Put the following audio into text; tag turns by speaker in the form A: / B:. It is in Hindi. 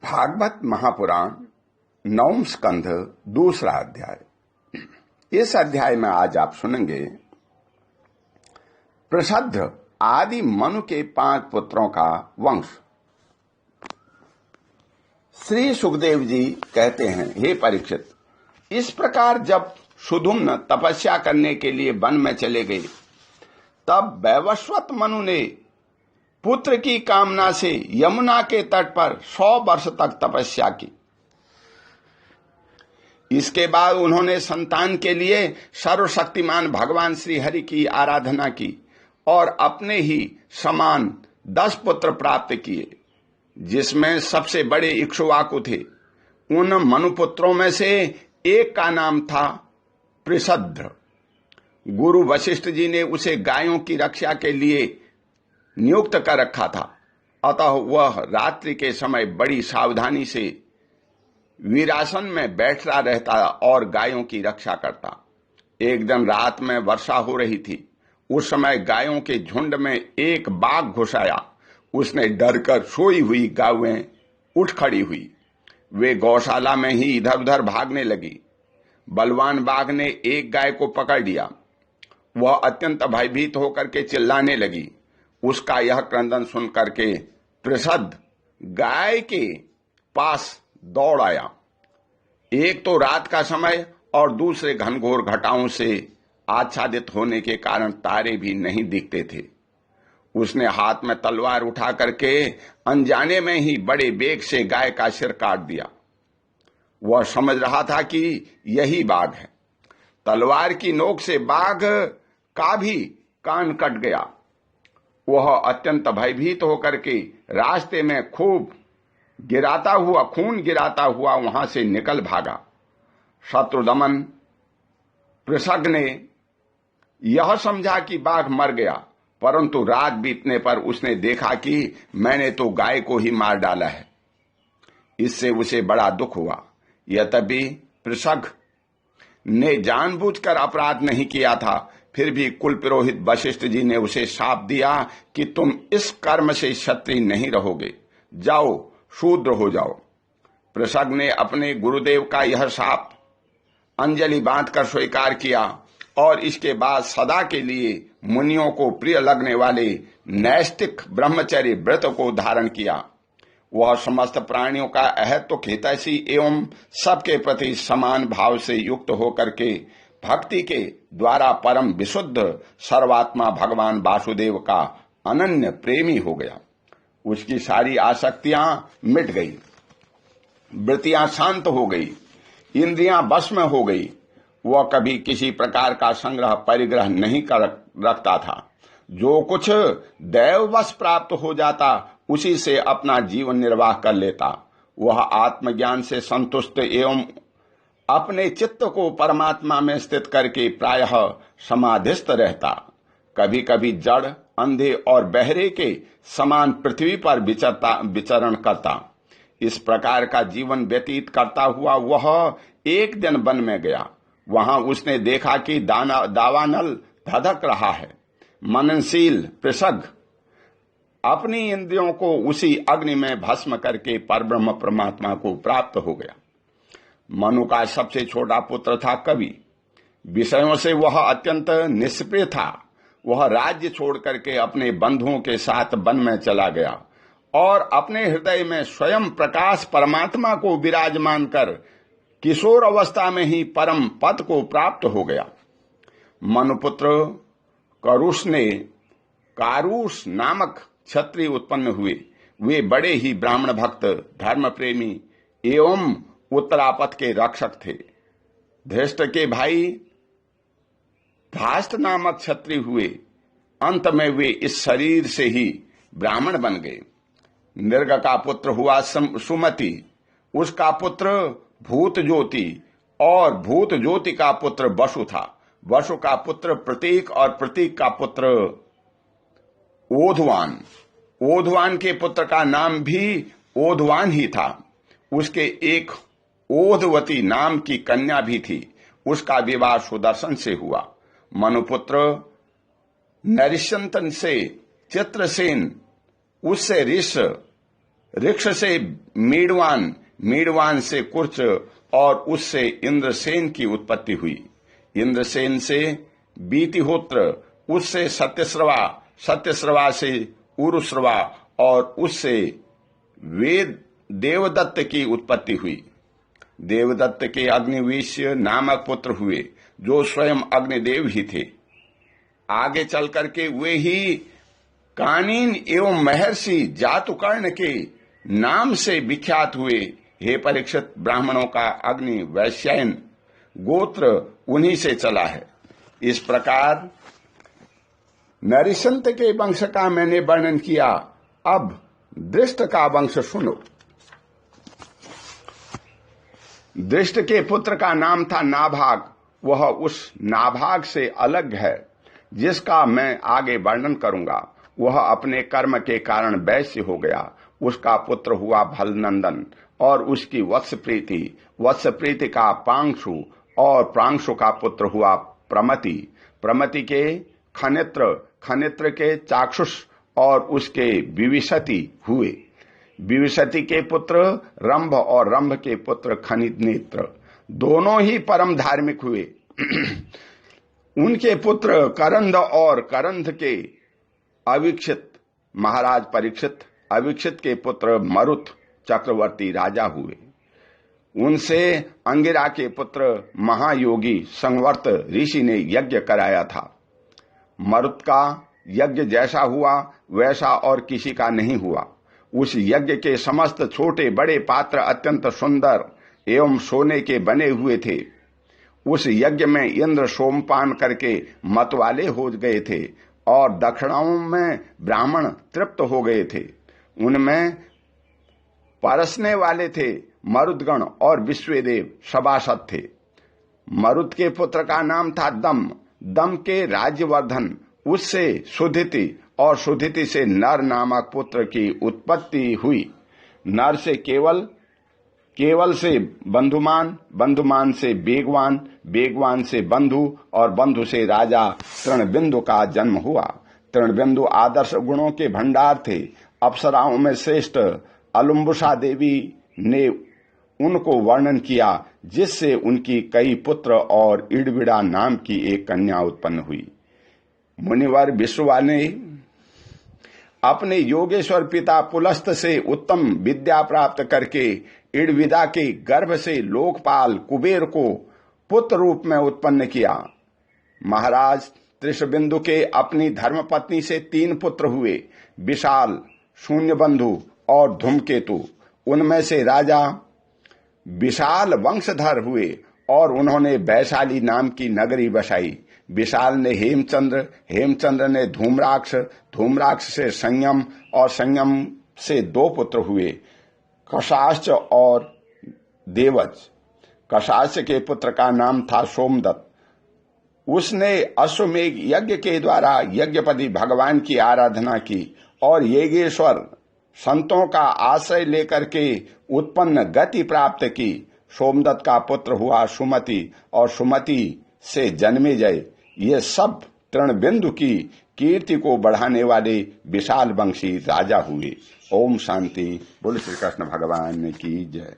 A: भागवत महापुराण नवम स्कंध दूसरा अध्याय। इस अध्याय में आज आप सुनेंगे प्रसद्ध आदि मनु के 5 पुत्रों का वंश। श्री सुखदेव जी कहते हैं, हे परीक्षित, इस प्रकार जब सुधुम्न तपस्या करने के लिए वन में चले गए, तब वैवस्वत मनु ने पुत्र की कामना से यमुना के तट पर 100 वर्ष तक तपस्या की। इसके बाद उन्होंने संतान के लिए सर्वशक्तिमान भगवान श्री हरि की आराधना की और अपने ही समान 10 पुत्र प्राप्त किए, जिसमें सबसे बड़े इक्ष्वाकु थे। उन मनुपुत्रों में से एक का नाम था पृषद्ध। गुरु वशिष्ठ जी ने उसे गायों की रक्षा के लिए नियुक्त कर रखा था, अतः वह रात्रि के समय बड़ी सावधानी से वीरासन में बैठा रहता और गायों की रक्षा करता। एक दिन रात में वर्षा हो रही थी। उस समय गायों के झुंड में एक बाघ घुस आया। उसने डरकर सोई हुई गायें उठ खड़ी हुई। वे गौशाला में ही इधर उधर भागने लगी। बलवान बाघ ने एक गाय को पकड़ लिया। वह अत्यंत भयभीत होकर के चिल्लाने लगी। उसका यह क्रंदन सुन करके पृषद्ध गाय के पास दौड़ आया। एक तो रात का समय और दूसरे घनघोर घटाओं से आच्छादित होने के कारण तारे भी नहीं दिखते थे। उसने हाथ में तलवार उठा करके अनजाने में ही बड़े वेग से गाय का सिर काट दिया। वह समझ रहा था कि यही बाघ है। तलवार की नोक से बाघ का भी कान कट गया। वह अत्यंत भयभीत होकर के रास्ते में खून गिराता हुआ वहां से निकल भागा। शत्रुदमन पृषद्ध ने यह समझा कि बाघ मर गया, परंतु रात बीतने पर उसने देखा कि मैंने तो गाय को ही मार डाला है। इससे उसे बड़ा दुख हुआ। यद्यपि पृषद्ध ने जानबूझकर अपराध नहीं किया था, फिर भी कुल पुरोहित वशिष्ठ जी ने उसे शाप दिया कि तुम इस कर्म से क्षत्रिय नहीं रहोगे, जाओ शूद्र हो जाओ। पृषद्ध ने अपने गुरुदेव का यह शाप अंजलि बांधकर स्वीकार किया और इसके बाद सदा के लिए मुनियों को प्रिय लगने वाले नैष्ठिक ब्रह्मचर्य व्रत को धारण किया। वह समस्त प्राणियों का अहैतुक हितैषी एवं सबके प्रति समान भाव से युक्त होकर के भक्ति के द्वारा परम विशुद्ध सर्वात्मा भगवान वासुदेव का अनन्य प्रेमी हो गया। उसकी सारी आसक्तियां मिट गई, वृत्तियां शांत हो गई, इंद्रियां वश में हो गई। वह कभी किसी प्रकार का संग्रह परिग्रह नहीं कर रखता था। जो कुछ दैववश प्राप्त हो जाता उसी से अपना जीवन निर्वाह कर लेता। वह आत्मज्ञान से संतुष्ट एवं अपने चित्त को परमात्मा में स्थित करके प्रायः समाधिस्थ रहता। कभी कभी जड़, अंधे और बहरे के समान पृथ्वी पर विचरण करता। इस प्रकार का जीवन व्यतीत करता हुआ वह एक दिन वन में गया। वहां उसने देखा कि दावानल धधक रहा है। मननशील पृषद्ध अपनी इंद्रियों को उसी अग्नि में भस्म करके परब्रह्म परमात्मा को प्राप्त हो गया। मनु का सबसे छोटा पुत्र था कवि। विषयों से वह अत्यंत निष्प्रिय था। वह राज्य छोड़ करके अपने बंधुओं के साथ वन में चला गया और अपने हृदय में स्वयं प्रकाश परमात्मा को विराजमान कर किशोर अवस्था में ही परम पद को प्राप्त हो गया। मनुपुत्र कारूस नामक क्षत्रिय उत्पन्न हुए। वे बड़े ही ब्राह्मण भक्त, धर्म प्रेमी एवं उत्तरापथ के रक्षक थे। धृष्ट के भाई धाष्ट नामक क्षत्रिय हुए। अंत में वे इस शरीर से ही ब्राह्मण बन गए। निर्ग का पुत्र हुआ सुमति। उसका पुत्र भूत ज्योति और भूत ज्योति का पुत्र वसु था। वसु का पुत्र प्रतीक और प्रतीक का पुत्र ओधवान। ओधवान के पुत्र का नाम भी ओधवान ही था। उसके एक ओधवती नाम की कन्या भी थी। उसका विवाह सुदर्शन से हुआ। मनुपुत्र नरिशंतन से चित्रसेन, उससे ऋष ऋक्ष से मीडवान, मीडवान से कुर्च और उससे इंद्रसेन की उत्पत्ति हुई। इंद्रसेन से बीतिहोत्र, उससे सत्यश्रवा, सत्यश्रवा से उरुश्रवा और उससे वेद देवदत्त की उत्पत्ति हुई। देवदत्त के अग्निवेश्य नामक पुत्र हुए जो स्वयं अग्निदेव ही थे। आगे चल करके वे ही कानीन एवं महर्षि जातुकर्ण के नाम से विख्यात हुए। हे परीक्षित, ब्राह्मणों का अग्नि वैश्यायन गोत्र उन्हीं से चला है। इस प्रकार नरिसंत के वंश का मैंने वर्णन किया। अब दृष्ट का वंश सुनो। दृष्ट के पुत्र का नाम था नाभाग। वह उस नाभाग से अलग है जिसका मैं आगे वर्णन करूंगा। वह अपने कर्म के कारण वैश्य हो गया। उसका पुत्र हुआ भलनंदन और उसकी वत्सप्रीति, वत्सप्रीति का पांशु और प्रांशु का पुत्र हुआ प्रमति, प्रमति के खनित्र, खनित्र के चाक्षुष और उसके विविशति हुए। विविशति के पुत्र रंभ और रंभ के पुत्र खनिनेत्र, दोनों ही परम धार्मिक हुए। उनके पुत्र करंध और करंध के अवीक्षित, महाराज परीक्षित, अवीक्षित के पुत्र मरुत चक्रवर्ती राजा हुए। उनसे अंगिरा के पुत्र महायोगी संवर्त ऋषि ने यज्ञ कराया था। मरुत का यज्ञ जैसा हुआ वैसा और किसी का नहीं हुआ। उस यज्ञ के समस्त छोटे बड़े पात्र अत्यंत सुंदर एवं सोने के बने हुए थे। उस यज्ञ में इंद्र सोमपान करके मतवाले हो गए थे और दक्षिणाओं में ब्राह्मण तृप्त हो गए थे। उनमें परसने वाले थे मरुदगण और विश्वदेव सभासद थे। मरुद के पुत्र का नाम था दम, दम के राज्यवर्धन, उससे सुधिति और सुधिति से नर नामक पुत्र की उत्पत्ति हुई। नर से केवल, केवल से बंधुमान, बंधुमान से बेगवान, बेगवान से बंधु और बंधु से राजा तृणबिंदु का जन्म हुआ। तृणबिंदु आदर्श गुणों के भंडार थे। अप्सराओं में श्रेष्ठ अलुम्बुसा देवी ने उनको वर्णन किया, जिससे उनकी कई पुत्र और इड़विड़ा नाम की एक कन्या उत्पन्न हुई। मुनिवर विश्वा ने अपने योगेश्वर पिता पुलस्त से उत्तम विद्या प्राप्त करके इड़विदा के गर्भ से लोकपाल कुबेर को पुत्र रूप में उत्पन्न किया। महाराज त्रिशबिंदु के अपनी धर्मपत्नी से 3 पुत्र हुए, विशाल, शून्यबंधु और धूमकेतु। उनमें से राजा विशाल वंशधर हुए और उन्होंने वैशाली नाम की नगरी बसाई। विशाल ने हेमचंद्र, हेमचंद्र ने धूम्राक्ष, धूम्राक्ष से संयम और संयम से 2 पुत्र हुए, कशाश्च और देवज। कशाश्च के पुत्र का नाम था सोमदत्त। उसने अश्वमेघ यज्ञ के द्वारा यज्ञपति भगवान की आराधना की और येगेश्वर संतों का आश्रय लेकर के उत्पन्न गति प्राप्त की। सोमदत्त का पुत्र हुआ सुमति और सुमति से जन्मेजय। ये सब तृणबिंदु की कीर्ति को बढ़ाने वाले विशाल वंशी राजा हुए। ओम शांति। बोल श्री कृष्ण भगवान की जय।